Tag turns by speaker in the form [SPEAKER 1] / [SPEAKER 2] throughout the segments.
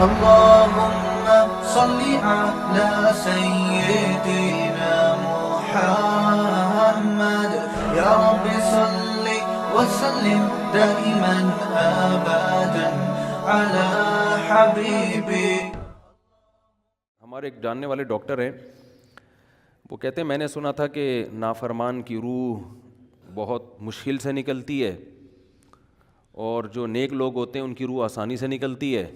[SPEAKER 1] اللهم صل على سيدنا محمد يا رب صل وسلم دائما ابدا على حبيبي.
[SPEAKER 2] ہمارے ایک جاننے والے ڈاکٹر ہیں, وہ کہتے ہیں میں نے سنا تھا کہ نافرمان کی روح بہت مشکل سے نکلتی ہے اور جو نیک لوگ ہوتے ہیں ان کی روح آسانی سے نکلتی ہے.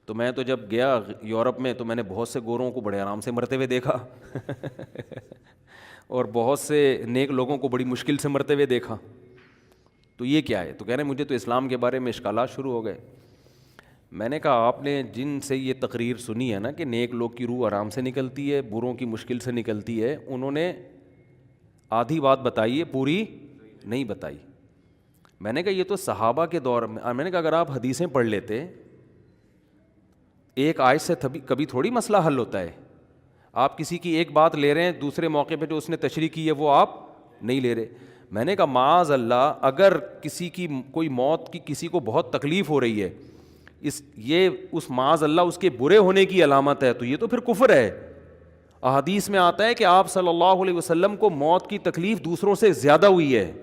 [SPEAKER 2] تو میں تو جب گیا یورپ میں تو میں نے بہت سے گوروں کو بڑے آرام سے مرتے ہوئے دیکھا اور بہت سے نیک لوگوں کو بڑی مشکل سے مرتے ہوئے دیکھا. تو یہ کیا ہے؟ تو کہہ رہے ہیں مجھے تو اسلام کے بارے میں اشکالات شروع ہو گئے. میں نے کہا آپ نے جن سے یہ تقریر سنی ہے نا کہ نیک لوگ کی روح آرام سے نکلتی ہے, بروں کی مشکل سے نکلتی ہے, انہوں نے آدھی بات بتائی ہے, پوری نہیں بتائی. میں نے کہا یہ تو صحابہ کے دور میں نے کہا اگر آپ حدیثیں پڑھ لیتے, ایک آیت سے کبھی تھوڑی مسئلہ حل ہوتا ہے. آپ کسی کی ایک بات لے رہے ہیں, دوسرے موقع پہ جو اس نے تشریح کی ہے وہ آپ نہیں لے رہے. میں نے کہا معاذ اللہ, اگر کسی کی کوئی موت کی کسی کو بہت تکلیف ہو رہی ہے, یہ اس معاذ اللہ اس کے برے ہونے کی علامت ہے, تو یہ تو پھر کفر ہے. احادیث میں آتا ہے کہ آپ صلی اللہ علیہ وسلم کو موت کی تکلیف دوسروں سے زیادہ ہوئی ہے.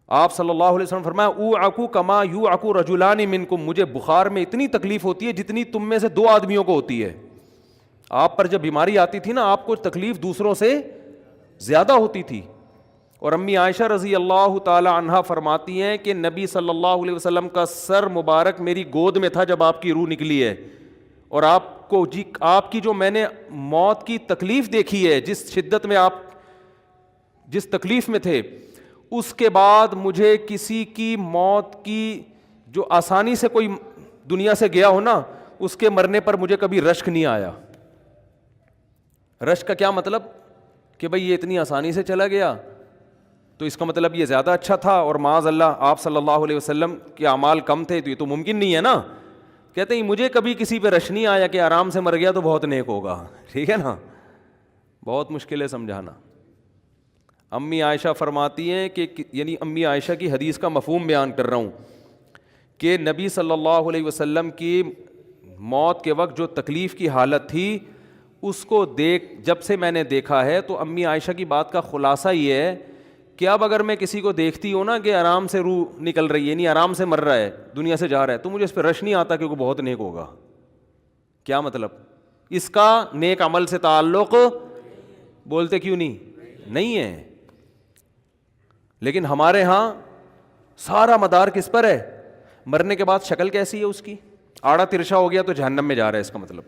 [SPEAKER 2] آپ صلی اللہ علیہ وسلم فرمایا اوعکو کما یوعکو رجلان منکم, مجھے بخار میں اتنی تکلیف ہوتی ہے جتنی تم میں سے 2 آدمیوں کو ہوتی ہے. آپ پر جب بیماری آتی تھی نا, آپ کو تکلیف دوسروں سے زیادہ ہوتی تھی. اور امی عائشہ رضی اللہ تعالی عنہا فرماتی ہیں کہ نبی صلی اللہ علیہ وسلم کا سر مبارک میری گود میں تھا جب آپ کی روح نکلی ہے, اور آپ کی جو میں نے موت کی تکلیف دیکھی ہے, جس شدت میں آپ جس تکلیف میں تھے, اس کے بعد مجھے کسی کی موت کی جو آسانی سے کوئی دنیا سے گیا ہو نا, اس کے مرنے پر مجھے کبھی رشک نہیں آیا. رشک کا کیا مطلب کہ بھئی یہ اتنی آسانی سے چلا گیا تو اس کا مطلب یہ زیادہ اچھا تھا, اور معاذ اللہ آپ صلی اللہ علیہ وسلم کے اعمال کم تھے, تو یہ تو ممکن نہیں ہے نا. کہتے ہیں مجھے کبھی کسی پہ رش نہیں آیا کہ آرام سے مر گیا تو بہت نیک ہوگا. ٹھیک ہے نا, بہت مشکل ہے سمجھانا. امی عائشہ فرماتی ہیں کہ یعنی امی عائشہ کی حدیث کا مفہوم بیان کر رہا ہوں کہ نبی صلی اللہ علیہ وسلم کی موت کے وقت جو تکلیف کی حالت تھی, اس کو جب سے میں نے دیکھا ہے, تو امی عائشہ کی بات کا خلاصہ یہ ہے کہ اب اگر میں کسی کو دیکھتی ہوں نا کہ آرام سے روح نکل رہی ہے, یعنی آرام سے مر رہا ہے, دنیا سے جا رہا ہے, تو مجھے اس پہ رش نہیں آتا کہ وہ بہت نیک ہوگا. کیا مطلب؟ اس کا نیک عمل سے تعلق بولتے کیوں نہیں ہے. لیکن ہمارے ہاں سارا مدار کس پر ہے؟ مرنے کے بعد شکل کیسی ہے اس کی, آڑا ترشا ہو گیا تو جہنم میں جا رہا ہے, اس کا مطلب.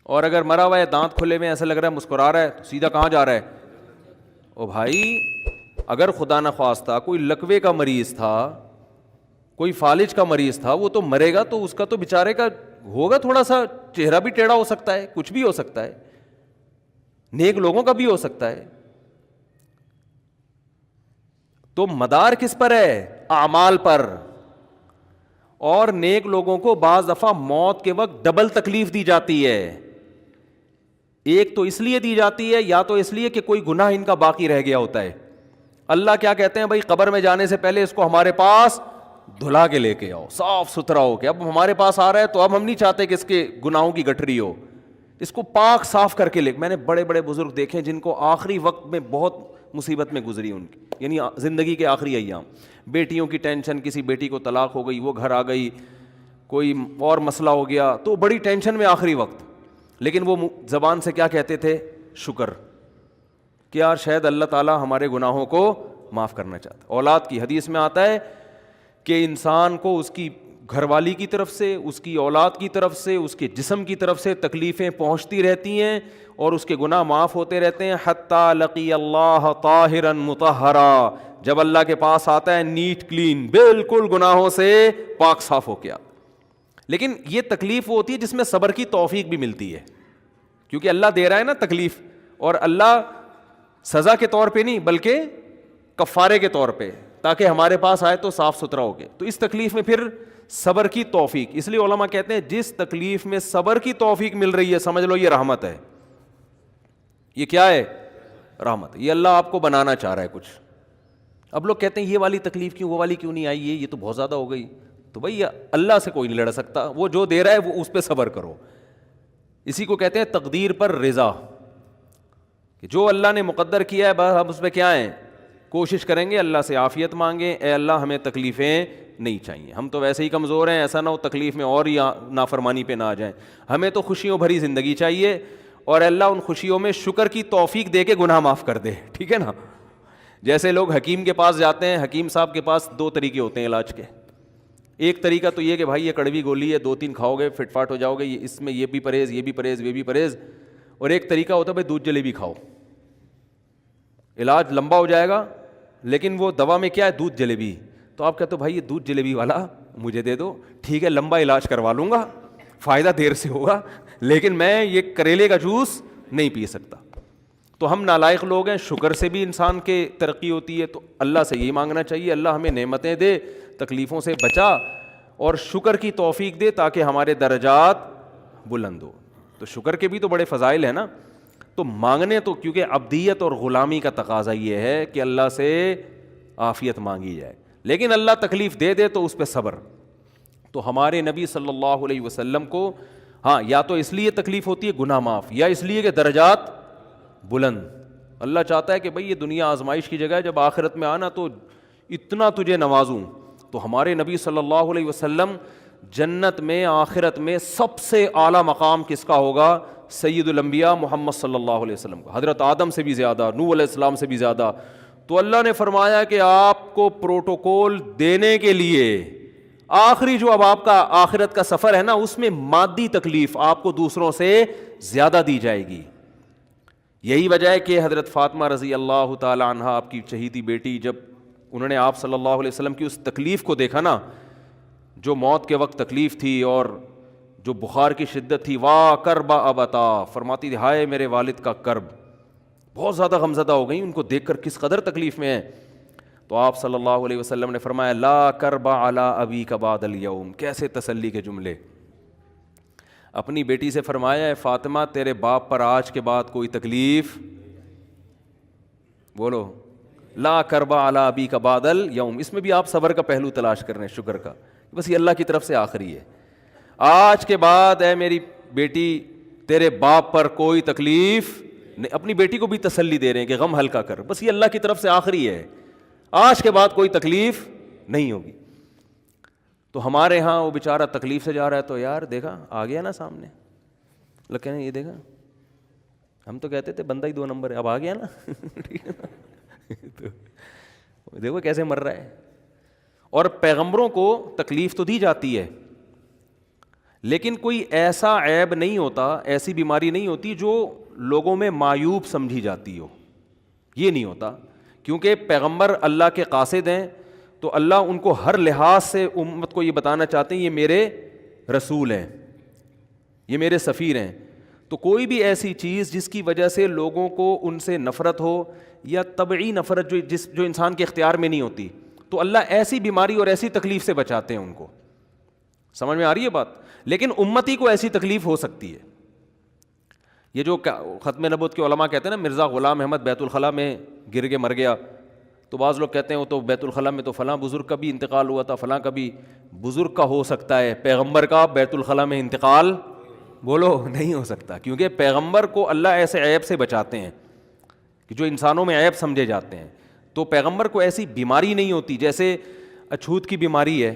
[SPEAKER 2] اور اگر مرا ہوا ہے, دانت کھلے میں, ایسا لگ رہا ہے مسکرا رہا ہے, تو سیدھا کہاں جا رہا ہے؟ او بھائی, اگر خدا نخواستہ کوئی لکوے کا مریض تھا, کوئی فالج کا مریض تھا, وہ تو مرے گا تو اس کا تو بیچارے کا ہوگا تھوڑا سا چہرہ بھی ٹیڑھا ہو سکتا ہے, کچھ بھی ہو سکتا ہے, نیک لوگوں کا بھی ہو سکتا ہے. تو مدار کس پر ہے؟ اعمال پر. اور نیک لوگوں کو بعض دفعہ موت کے وقت ڈبل تکلیف دی جاتی ہے. ایک تو اس لیے دی جاتی ہے, یا تو اس لیے کہ کوئی گناہ ان کا باقی رہ گیا ہوتا ہے. اللہ کیا کہتے ہیں بھائی, قبر میں جانے سے پہلے اس کو ہمارے پاس دھلا کے لے کے آؤ, صاف ستھرا ہو کے. اب ہمارے پاس آ رہا ہے تو اب ہم نہیں چاہتے کہ اس کے گناہوں کی گٹھری ہو, اس کو پاک صاف کر کے لے. میں نے بڑے بڑے بزرگ دیکھے جن کو آخری وقت میں بہت مصیبت میں گزری ان کی, یعنی زندگی کے آخری ایام, بیٹیوں کی ٹینشن, کسی بیٹی کو طلاق ہو گئی, وہ گھر آ گئی, کوئی اور مسئلہ ہو گیا, تو بڑی ٹینشن میں آخری وقت. لیکن وہ زبان سے کیا کہتے تھے؟ شکر, کہ یار شاید اللہ تعالیٰ ہمارے گناہوں کو معاف کرنا چاہتا. اولاد کی حدیث میں آتا ہے کہ انسان کو اس کی گھر والی کی طرف سے, اس کی اولاد کی طرف سے, اس کے جسم کی طرف سے تکلیفیں پہنچتی رہتی ہیں اور اس کے گناہ معاف ہوتے رہتے ہیں, حتی لقی اللہ طاہرا مطہرا, جب اللہ کے پاس آتا ہے نیٹ کلین, بالکل گناہوں سے پاک صاف ہو کے. لیکن یہ تکلیف وہ ہوتی ہے جس میں صبر کی توفیق بھی ملتی ہے, کیونکہ اللہ دے رہا ہے نا تکلیف, اور اللہ سزا کے طور پہ نہیں بلکہ کفارے کے طور پہ, تاکہ ہمارے پاس آئے تو صاف ستھرا ہو گئے. تو اس تکلیف میں پھر صبر کی توفیق, اس لیے علماء کہتے ہیں جس تکلیف میں صبر کی توفیق مل رہی ہے سمجھ لو یہ رحمت ہے. یہ کیا ہے؟ رحمت. یہ اللہ آپ کو بنانا چاہ رہا ہے کچھ. اب لوگ کہتے ہیں یہ والی تکلیف کیوں, وہ والی کیوں نہیں آئی, یہ تو بہت زیادہ ہو گئی. تو بھائی اللہ سے کوئی نہیں لڑ سکتا, وہ جو دے رہا ہے وہ اس پہ صبر کرو. اسی کو کہتے ہیں تقدیر پر رضا, کہ جو اللہ نے مقدر کیا ہے بس ہم اس پہ کیا ہیں, کوشش کریں گے, اللہ سے عافیت مانگیں, اے اللہ ہمیں تکلیفیں نہیں چاہیے, ہم تو ویسے ہی کمزور ہیں, ایسا نہ ہو تکلیف میں اور ہی نافرمانی پہ نہ آ جائیں, ہمیں تو خوشیوں بھری زندگی چاہیے, اور اللہ ان خوشیوں میں شکر کی توفیق دے کے گناہ معاف کر دے, ٹھیک ہے نا. جیسے لوگ حکیم کے پاس جاتے ہیں, حکیم صاحب کے پاس 2 طریقے ہوتے ہیں علاج کے. ایک طریقہ تو یہ کہ بھائی یہ کڑوی گولی ہے, 2-3 کھاؤ گے فٹ فاٹ ہو جاؤ گے, اس میں یہ بھی پرہیز, یہ بھی پرہیز, یہ بھی پرہیز. اور ایک طریقہ ہوتا ہے بھائی دودھ جلیبی کھاؤ, علاج لمبا ہو جائے گا, لیکن وہ دوا میں کیا ہے, دودھ جلیبی. تو آپ کہتے ہو بھائی یہ دودھ جلیبی والا مجھے دے دو, ٹھیک ہے لمبا علاج کروا لوں گا, فائدہ دیر سے ہوگا, لیکن میں یہ کریلے کا جوس نہیں پی سکتا. تو ہم نالائق لوگ ہیں, شکر سے بھی انسان کے ترقی ہوتی ہے, تو اللہ سے یہی مانگنا چاہیے اللہ ہمیں نعمتیں دے, تکلیفوں سے بچا, اور شکر کی توفیق دے تاکہ ہمارے درجات بلند ہو. تو شکر کے بھی تو بڑے فضائل ہیں نا. تو مانگنے تو کیونکہ عبدیت اور غلامی کا تقاضا یہ ہے کہ اللہ سے عافیت مانگی جائے, لیکن اللہ تکلیف دے دے تو اس پہ صبر. تو ہمارے نبی صلی اللہ علیہ وسلم کو ہاں یا تو اس لیے تکلیف ہوتی ہے گناہ معاف, یا اس لیے کہ درجات بلند. اللہ چاہتا ہے کہ بھئی یہ دنیا آزمائش کی جگہ ہے, جب آخرت میں آنا تو اتنا تجھے نوازوں. تو ہمارے نبی صلی اللہ علیہ وسلم جنت میں آخرت میں سب سے اعلیٰ مقام کس کا ہوگا, سید الانبیاء محمد صلی اللہ علیہ وسلم کا, حضرت آدم سے بھی زیادہ, نوح علیہ السلام سے بھی زیادہ. تو اللہ نے فرمایا کہ آپ کو پروٹوکول دینے کے لیے آخری جو اب آپ کا آخرت کا سفر ہے نا, اس میں مادی تکلیف آپ کو دوسروں سے زیادہ دی جائے گی. یہی وجہ ہے کہ حضرت فاطمہ رضی اللہ تعالی عنہ آپ کی چہیتی بیٹی, جب انہوں نے آپ صلی اللہ علیہ وسلم کی اس تکلیف کو دیکھا نا, جو موت کے وقت تکلیف تھی اور جو بخار کی شدت تھی, واہ کرب ابتا, فرماتی تھی ہائے میرے والد کا کرب, بہت زیادہ غمزدہ ہو گئیں ان کو دیکھ کر کس قدر تکلیف میں ہیں. تو آپ صلی اللہ علیہ وسلم نے فرمایا لا کرب علی ابیک بعد الیوم. کیسے تسلی کے جملے. اپنی بیٹی سے فرمایا ہے فاطمہ تیرے باپ پر آج کے بعد کوئی تکلیف, بولو لا کرب علی ابیک بعد الیوم. اس میں بھی آپ صبر کا پہلو تلاش کر رہے ہیں, شکر کا, بس یہ اللہ کی طرف سے آخری ہے. آج کے بعد اے میری بیٹی تیرے باپ پر کوئی تکلیف نہیں. اپنی بیٹی کو بھی تسلی دے رہے ہیں کہ غم ہلکا کر, بس یہ اللہ کی طرف سے آخری ہے, آج کے بعد کوئی تکلیف نہیں ہوگی. تو ہمارے ہاں وہ بیچارہ تکلیف سے جا رہا ہے, تو یار دیکھا آ گیا نا سامنے, لوگ کہنے یہ دیکھا, ہم تو کہتے تھے بندہ ہی 2 نمبر ہے, اب آ گیا نا تو دیکھو کیسے مر رہا ہے. اور پیغمبروں کو تکلیف تو دی جاتی ہے, لیکن کوئی ایسا عیب نہیں ہوتا, ایسی بیماری نہیں ہوتی جو لوگوں میں معیوب سمجھی جاتی ہو, یہ نہیں ہوتا. کیونکہ پیغمبر اللہ کے قاصد ہیں, تو اللہ ان کو ہر لحاظ سے امت کو یہ بتانا چاہتے ہیں یہ میرے رسول ہیں, یہ میرے سفیر ہیں. تو کوئی بھی ایسی چیز جس کی وجہ سے لوگوں کو ان سے نفرت ہو, یا طبعی نفرت جو انسان کے اختیار میں نہیں ہوتی, تو اللہ ایسی بیماری اور ایسی تکلیف سے بچاتے ہیں ان کو. سمجھ میں آ رہی ہے بات. لیکن امتی کو ایسی تکلیف ہو سکتی ہے. یہ جو ختم نبوت کے علماء کہتے ہیں نا مرزا غلام احمد بیت الخلاء میں گر کے مر گیا, تو بعض لوگ کہتے ہیں وہ تو بیت الخلاء میں تو فلاں بزرگ کا بھی انتقال ہوا تھا, فلاں کا بھی. بزرگ کا ہو سکتا ہے, پیغمبر کا بیت الخلاء میں انتقال بولو نہیں ہو سکتا, کیونکہ پیغمبر کو اللہ ایسے عیب سے بچاتے ہیں کہ جو انسانوں میں عیب سمجھے جاتے ہیں. تو پیغمبر کو ایسی بیماری نہیں ہوتی, جیسے اچھوت کی بیماری ہے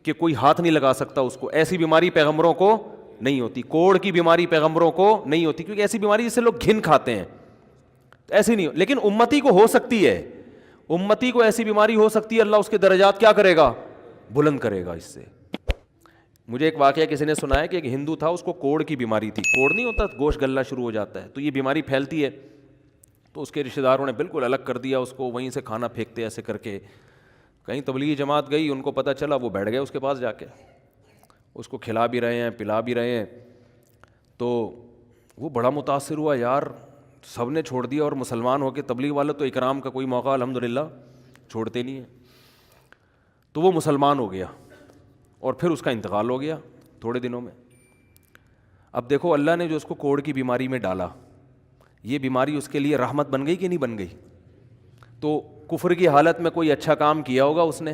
[SPEAKER 2] کہ کوئی ہاتھ نہیں لگا سکتا اس کو, ایسی بیماری پیغمبروں کو نہیں ہوتی. کوڑ کی بیماری پیغمبروں کو نہیں ہوتی, کیونکہ ایسی بیماری جس سے لوگ گھن کھاتے ہیں, ایسی نہیں. لیکن امتی کو ہو سکتی ہے, امتی کو ایسی بیماری ہو سکتی ہے, اللہ اس کے درجات کیا کرے گا, بلند کرے گا اس سے. مجھے ایک واقعہ کسی نے سنایا کہ ایک ہندو تھا, اس کو کوڑ کی بیماری تھی. کوڑ نہیں ہوتا, گوشت گلنا شروع ہو جاتا ہے, تو یہ بیماری پھیلتی ہے. تو اس کے رشتہ داروں نے بالکل الگ کر دیا اس کو, وہیں سے کھانا پھینکتے ایسے کر کے. کہیں تبلیغی جماعت گئی, ان کو پتہ چلا, وہ بیٹھ گئے اس کے پاس جا کے, اس کو کھلا بھی رہے ہیں پلا بھی رہے ہیں. تو وہ بڑا متاثر ہوا, یار سب نے چھوڑ دیا, اور مسلمان ہو کے تبلیغ والا تو اکرام کا کوئی موقع الحمدللہ چھوڑتے نہیں ہیں. تو وہ مسلمان ہو گیا, اور پھر اس کا انتقال ہو گیا تھوڑے دنوں میں. اب دیکھو اللہ نے جو اس کو کوڑ کی بیماری میں ڈالا, یہ بیماری اس کے لیے رحمت بن گئی کہ نہیں بن گئی. تو کفر کی حالت میں کوئی اچھا کام کیا ہوگا اس نے,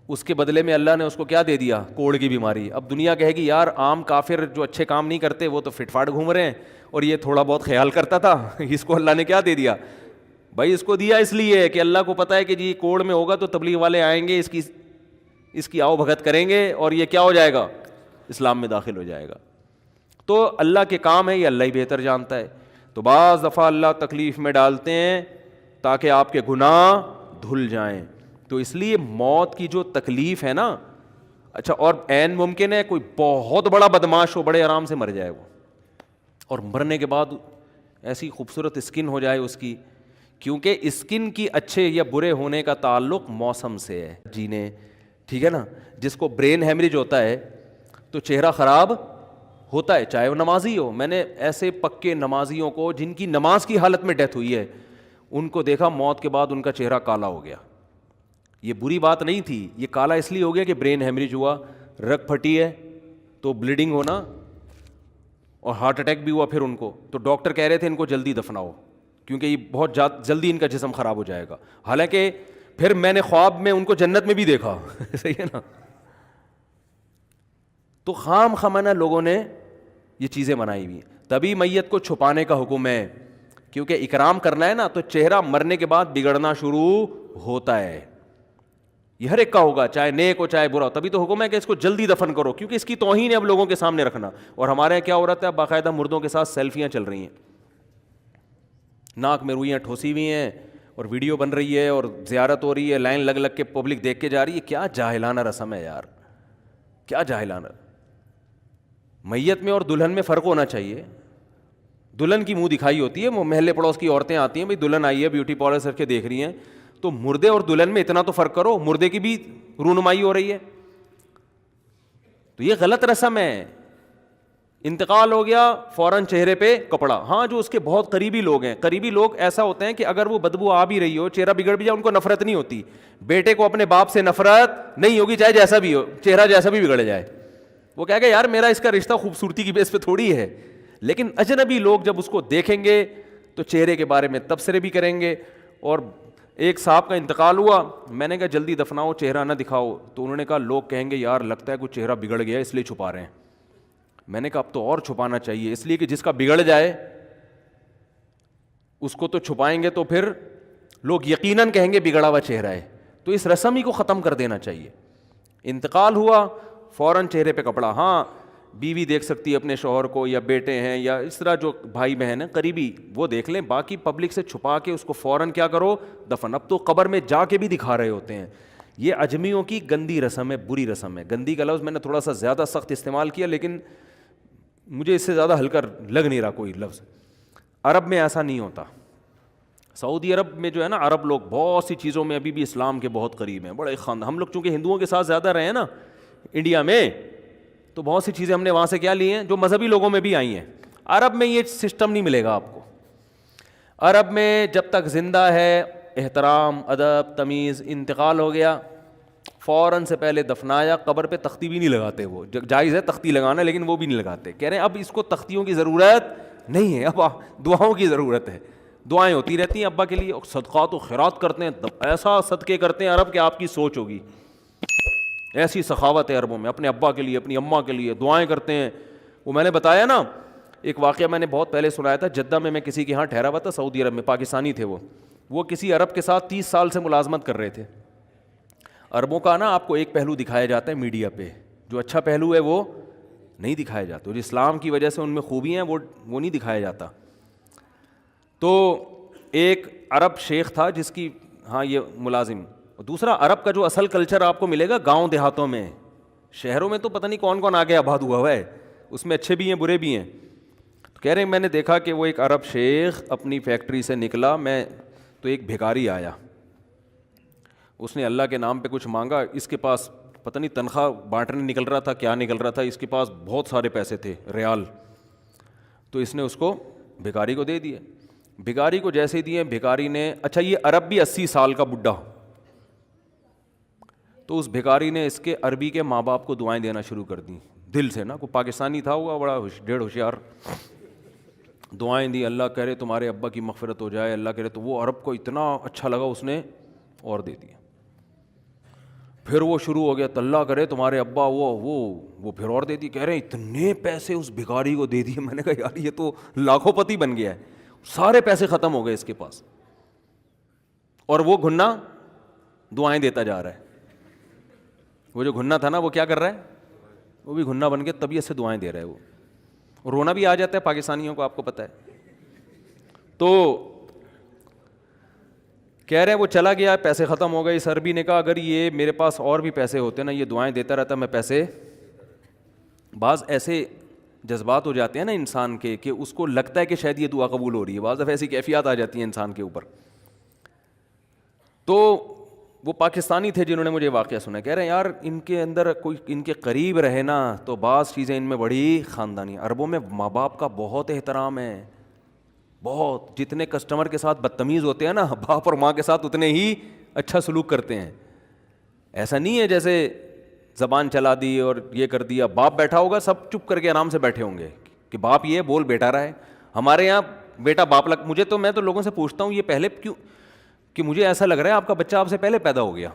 [SPEAKER 2] اس کے بدلے میں اللہ نے اس کو کیا دے دیا؟ کوڑ کی بیماری. اب دنیا کہے گی یار عام کافر جو اچھے کام نہیں کرتے وہ تو فٹ فاٹ گھوم رہے ہیں, اور یہ تھوڑا بہت خیال کرتا تھا, اس کو اللہ نے کیا دے دیا؟ بھائی اس کو دیا اس لیے کہ اللہ کو پتہ ہے کہ جی کوڑ میں ہوگا تو تبلیغ والے آئیں گے, اس کی آؤ بھگت کریں گے اور یہ کیا ہو جائے گا؟ اسلام میں داخل ہو جائے گا. تو اللہ کے کام ہے, یہ اللہ ہی بہتر جانتا ہے. تو بعض دفعہ اللہ تکلیف میں ڈالتے ہیں تاکہ آپ کے گناہ دھل جائیں. تو اس لیے موت کی جو تکلیف ہے نا, اچھا اور عین ممکن ہے کوئی بہت بڑا بدماش ہو, بڑے آرام سے مر جائے وہ, اور مرنے کے بعد ایسی خوبصورت اسکن ہو جائے اس کی, کیونکہ اسکن کی اچھے یا برے ہونے کا تعلق موسم سے ہے. جینے ٹھیک ہے نا, جس کو برین ہیمریج ہوتا ہے تو چہرہ خراب ہوتا ہے, چاہے وہ نمازی ہو. میں نے ایسے پکے نمازیوں کو جن کی نماز کی حالت میں ڈیتھ ہوئی ہے, ان کو دیکھا موت کے بعد ان کا چہرہ کالا ہو گیا. یہ بری بات نہیں تھی, یہ کالا اس لیے ہو گیا کہ برین ہیمریج ہوا, رگ پھٹی ہے تو بلیڈنگ ہونا, اور ہارٹ اٹیک بھی ہوا پھر ان کو. تو ڈاکٹر کہہ رہے تھے ان کو جلدی دفناؤ کیونکہ یہ بہت جلدی ان کا جسم خراب ہو جائے گا. حالانکہ پھر میں نے خواب میں ان کو جنت میں بھی دیکھا. صحیح ہے نا. تو خام خامنہ لوگوں نے یہ چیزیں بنائی ہوئی ہیں. تبھی میت کو چھپانے کا حکم ہے, کیونکہ اکرام کرنا ہے نا, تو چہرہ مرنے کے بعد بگڑنا شروع ہوتا ہے. یہ ہر ایک کا ہوگا, چاہے نیک ہو چاہے برا ہو. تبھی تو حکم ہے کہ اس کو جلدی دفن کرو, کیونکہ اس کی توہین ہے اب لوگوں کے سامنے رکھنا. اور ہمارے یہاں کیا ہو رہا ہے, اب باقاعدہ مردوں کے ساتھ سیلفیاں چل رہی ہیں, ناک میں روئیاں ٹھوسی ہوئی ہیں, اور ویڈیو بن رہی ہے, اور زیارت ہو رہی ہے, لائن لگ لگ کے پبلک دیکھ کے جا رہی ہے. کیا جاہلانہ رسم ہے یار, کیا جاہلانہ. میت میں اور دلہن میں فرق ہونا چاہیے. دلہن کی منہ دکھائی ہوتی ہے, وہ محلے پڑوس کی عورتیں آتی ہیں, بھائی دلہن آئی ہے بیوٹی پارلر کر کے دیکھ رہی ہیں, تو مردے اور دلہن میں اتنا تو فرق کرو, مردے کی بھی رونمائی ہو رہی ہے. تو یہ غلط رسم ہے. انتقال ہو گیا فوراً چہرے پہ کپڑا. ہاں جو اس کے بہت قریبی لوگ ہیں, قریبی لوگ ایسا ہوتے ہیں کہ اگر وہ بدبو آ بھی رہی ہو, چہرہ بگڑ بھی جائے, ان کو نفرت نہیں ہوتی. بیٹے کو اپنے باپ سے نفرت نہیں ہوگی, چاہے جیسا بھی ہو, چہرہ جیسا بھی بگڑ جائے. وہ کہے گا یار میرا اس کا رشتہ خوبصورتی کی بیس پہ تھوڑی ہے. لیکن اجنبی لوگ جب اس کو دیکھیں گے تو چہرے کے بارے میں تبصرے بھی کریں گے. اور ایک صاحب کا انتقال ہوا, میں نے کہا جلدی دفناؤ, چہرہ نہ دکھاؤ. تو انہوں نے کہا لوگ کہیں گے یار لگتا ہے کچھ چہرہ بگڑ گیا اس لیے چھپا رہے ہیں. میں نے کہا اب تو اور چھپانا چاہیے, اس لیے کہ جس کا بگڑ جائے اس کو تو چھپائیں گے تو پھر لوگ یقیناً کہیں گے بگڑا ہوا چہرہ ہے. تو اس رسم ہی کو ختم کر دینا چاہیے. انتقال ہوا فوراً چہرے پہ کپڑا. ہاں بیوی دیکھ سکتی ہے اپنے شوہر کو, یا بیٹے ہیں, یا اس طرح جو بھائی بہن ہیں قریبی, وہ دیکھ لیں. باقی پبلک سے چھپا کے اس کو فوراً کیا کرو, دفن. اب تو قبر میں جا کے بھی دکھا رہے ہوتے ہیں. یہ اجمیوں کی گندی رسم ہے, بری رسم ہے. گندی کا لفظ میں نے تھوڑا سا زیادہ سخت استعمال کیا, لیکن مجھے اس سے زیادہ ہلکا لگ نہیں رہا کوئی لفظ. عرب میں ایسا نہیں ہوتا. سعودی عرب میں جو ہے نا, عرب لوگ بہت سی چیزوں میں ابھی بھی اسلام کے بہت قریب ہیں, بڑے ہم لوگ چونکہ ہندوؤں کے ساتھ زیادہ رہے ہیں نا انڈیا میں, تو بہت سی چیزیں ہم نے وہاں سے کیا لی ہیں جو مذہبی لوگوں میں بھی آئی ہیں. عرب میں یہ سسٹم نہیں ملے گا آپ کو. عرب میں جب تک زندہ ہے احترام, ادب, تمیز. انتقال ہو گیا فوراً سے پہلے دفنایا, قبر پہ تختی بھی نہیں لگاتے. وہ جائز ہے تختی لگانا, لیکن وہ بھی نہیں لگاتے. کہہ رہے ہیں اب اس کو تختیوں کی ضرورت نہیں ہے, اب دعاؤں کی ضرورت ہے. دعائیں ہوتی رہتی ہیں ابا کے لیے, صدقات و خیرات کرتے ہیں, ایسا صدقے کرتے ہیں عرب کہ آپ کی سوچ ہوگی. ایسی سخاوت ہے عربوں میں, اپنے ابا کے لیے, اپنی اماں کے لیے دعائیں کرتے ہیں. وہ میں نے بتایا نا ایک واقعہ, میں نے بہت پہلے سنایا تھا. جدہ میں کسی کے ہاں ٹھہرا ہوا تھا, سعودی عرب میں, پاکستانی تھے وہ کسی عرب کے ساتھ 30 سال سے ملازمت کر رہے تھے. عربوں کا نا آپ کو ایک پہلو دکھایا جاتا ہے میڈیا پہ, جو اچھا پہلو ہے وہ نہیں دکھایا جاتا. جو اسلام کی وجہ سے ان میں خوبیاں ہیں وہ نہیں دکھایا جاتا. تو ایک عرب شیخ تھا جس کی ہاں یہ ملازم. دوسرا عرب کا جو اصل کلچر آپ کو ملے گا گاؤں دیہاتوں میں, شہروں میں تو پتہ نہیں کون کون آگے آباد ہوا ہے, اس میں اچھے بھی ہیں برے بھی ہیں. تو کہہ رہے ہیں میں نے دیکھا کہ وہ ایک عرب شیخ اپنی فیکٹری سے نکلا, میں تو ایک بھکاری آیا, اس نے اللہ کے نام پہ کچھ مانگا. اس کے پاس پتہ نہیں تنخواہ بانٹنے نکل رہا تھا کیا نکل رہا تھا, اس کے پاس بہت سارے پیسے تھے ریال. تو اس نے اس کو بھکاری کو دے دیے. بھکاری کو جیسے ہی دیے, بھکاری نے, اچھا یہ عرب بھی 80 سال کا بڈھا, تو اس بھکاری نے اس کے عربی کے ماں باپ کو دعائیں دینا شروع کر دیں دل سے نا. کوئی پاکستانی تھا ہوا بڑا ڈیڑھ ہوشیار, دعائیں دی, اللہ کہہ رہے تمہارے ابا کی مغفرت ہو جائے, اللہ کہہ رہے. تو وہ عرب کو اتنا اچھا لگا, اس نے اور دے دیا. پھر وہ شروع ہو گیا اللہ کرے تمہارے ابا وہ پھر اور دے دی. کہہ رہے ہیں اتنے پیسے اس بھکاری کو دے دیے. میں نے کہا یار یہ تو لاکھوں پتی بن گیا ہے, سارے پیسے ختم ہو گئے اس کے پاس, اور وہ گھنا دعائیں دیتا جا رہا ہے. وہ جو گھنا تھا نا وہ کیا کر رہا ہے, وہ بھی گھنا بن کے طبیعت سے دعائیں دے رہا ہے. وہ رونا بھی آ جاتا ہے پاکستانیوں کو, آپ کو پتہ ہے. تو کہہ رہے ہیں وہ چلا گیا, پیسے ختم ہو گئے. اس عربی نے کہا اگر یہ میرے پاس اور بھی پیسے ہوتے نا, یہ دعائیں دیتا رہتا, میں پیسے. بعض ایسے جذبات ہو جاتے ہیں نا انسان کے کہ اس کو لگتا ہے کہ شاید یہ دعا قبول ہو رہی ہے, بعض دفعہ ایسی کیفیات آ جاتی ہیں انسان کے اوپر. تو وہ پاکستانی تھے جنہوں نے مجھے واقعہ سنا. کہہ رہے ہیں یار ان کے اندر کوئی ان کے قریب رہے نا تو بعض چیزیں ان میں بڑی خاندانی. عربوں میں ماں باپ کا بہت احترام ہے, بہت. جتنے کسٹمر کے ساتھ بدتمیز ہوتے ہیں نا, باپ اور ماں کے ساتھ اتنے ہی اچھا سلوک کرتے ہیں. ایسا نہیں ہے جیسے زبان چلا دی اور یہ کر دیا. باپ بیٹھا ہوگا سب چپ کر کے آرام سے بیٹھے ہوں گے کہ باپ یہ بول بیٹا رہا ہے. ہمارے یہاں بیٹا باپ میں تو لوگوں سے پوچھتا ہوں یہ پہلے کیوں, کہ مجھے ایسا لگ رہا ہے آپ کا بچہ آپ سے پہلے پیدا ہو گیا,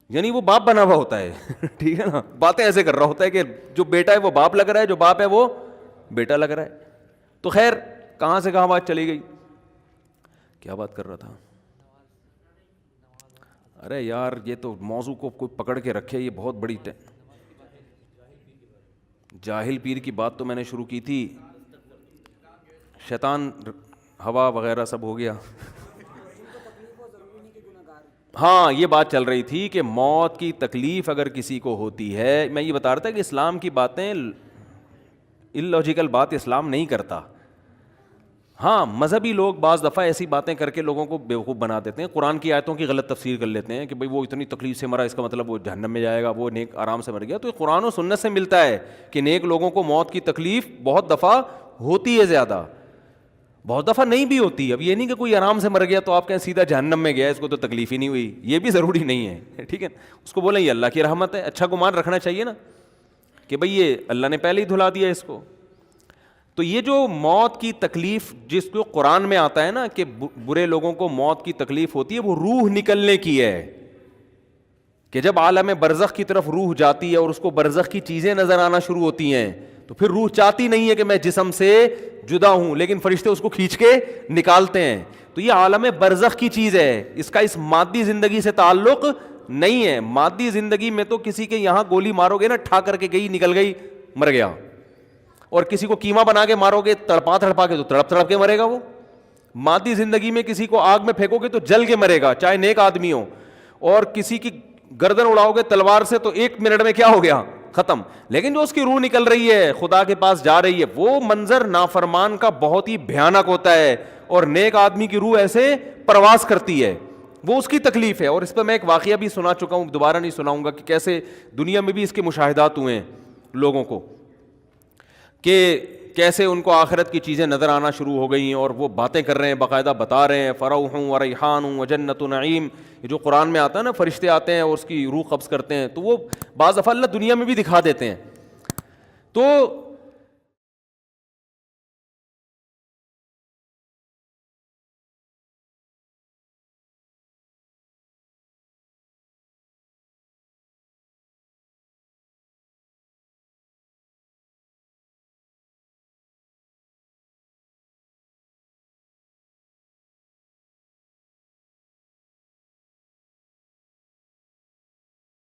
[SPEAKER 2] یعنی وہ باپ بنا ہوا ہوتا ہے. ٹھیک ہے نا, باتیں ایسے کر رہا ہوتا ہے کہ جو بیٹا ہے وہ باپ لگ رہا ہے, جو باپ ہے وہ بیٹا لگ رہا ہے. تو خیر کہاں سے کہاں بات چلی گئی, کیا بات کر رہا تھا. ارے یار یہ تو موضوع کو کوئی پکڑ کے رکھے, یہ بہت بڑی جاہل پیر کی بات تو میں نے شروع کی تھی, شیطان ہوا وغیرہ سب ہو گیا. ہاں یہ بات چل رہی تھی کہ موت کی تکلیف اگر کسی کو ہوتی ہے, میں یہ بتا رہا تھا کہ اسلام کی باتیں اللاجیکل بات اسلام نہیں کرتا. ہاں مذہبی لوگ بعض دفعہ ایسی باتیں کر کے لوگوں کو بیوقوف بنا دیتے ہیں, قرآن کی آیتوں کی غلط تفسیر کر لیتے ہیں کہ بھئی وہ اتنی تکلیف سے مرا اس کا مطلب وہ جہنم میں جائے گا, وہ نیک آرام سے مر گیا. تو قرآن و سنت سے ملتا ہے کہ نیک لوگوں کو موت کی تکلیف بہت دفعہ ہوتی ہے, زیادہ بہت دفعہ نہیں بھی ہوتی. اب یہ نہیں کہ کوئی آرام سے مر گیا تو آپ کہیں سیدھا جہنم میں گیا, اس کو تو تکلیف ہی نہیں ہوئی, یہ بھی ضروری نہیں ہے. ٹھیک ہے, اس کو بولیں یہ اللہ کی رحمت ہے, اچھا گمان رکھنا چاہیے نا کہ بھئی یہ اللہ نے پہلے ہی دھلا دیا اس کو. تو یہ جو موت کی تکلیف جس کو قرآن میں آتا ہے نا کہ برے لوگوں کو موت کی تکلیف ہوتی ہے, وہ روح نکلنے کی ہے, کہ جب عالم برزخ کی طرف روح جاتی ہے اور اس کو برزخ کی چیزیں نظر آنا شروع ہوتی ہیں تو پھر روح چاہتی نہیں ہے کہ میں جسم سے جدا ہوں, لیکن فرشتے اس کو کھینچ کے نکالتے ہیں. تو یہ عالم برزخ کی چیز ہے, اس کا اس مادی زندگی سے تعلق نہیں ہے. مادی زندگی میں تو کسی کے یہاں گولی مارو گے نا, ٹھا کر کے گئی, نکل گئی, مر گیا. اور کسی کو کیما بنا کے مارو گے تڑپا تڑپا کے تو تڑپ تڑپ کے مرے گا وہ. مادی زندگی میں کسی کو آگ میں پھینکو گے تو جل کے مرے گا, چاہے نیک آدمی ہو. اور کسی کی گردن اڑاؤ گے تلوار سے تو 1 منٹ میں کیا ہو گیا, ختم. لیکن جو اس کی روح نکل رہی ہے, خدا کے پاس جا رہی ہے, وہ منظر نافرمان کا بہت ہی بھیانک ہوتا ہے. اور نیک آدمی کی روح ایسے پرواز کرتی ہے, وہ اس کی تکلیف ہے. اور اس پہ میں ایک واقعہ بھی سنا چکا ہوں, دوبارہ نہیں سناؤں گا, کہ کیسے دنیا میں بھی اس کے مشاہدات ہوئے ہیں لوگوں کو, کہ کیسے ان کو آخرت کی چیزیں نظر آنا شروع ہو گئی ہیں اور وہ باتیں کر رہے ہیں, باقاعدہ بتا رہے ہیں فروح و ریحان و جنت نعیم. یہ جو قرآن میں آتا ہے نا, فرشتے آتے ہیں اور اس کی روح قبض کرتے ہیں, تو وہ بعض دفعہ اللہ دنیا میں بھی دکھا دیتے ہیں. تو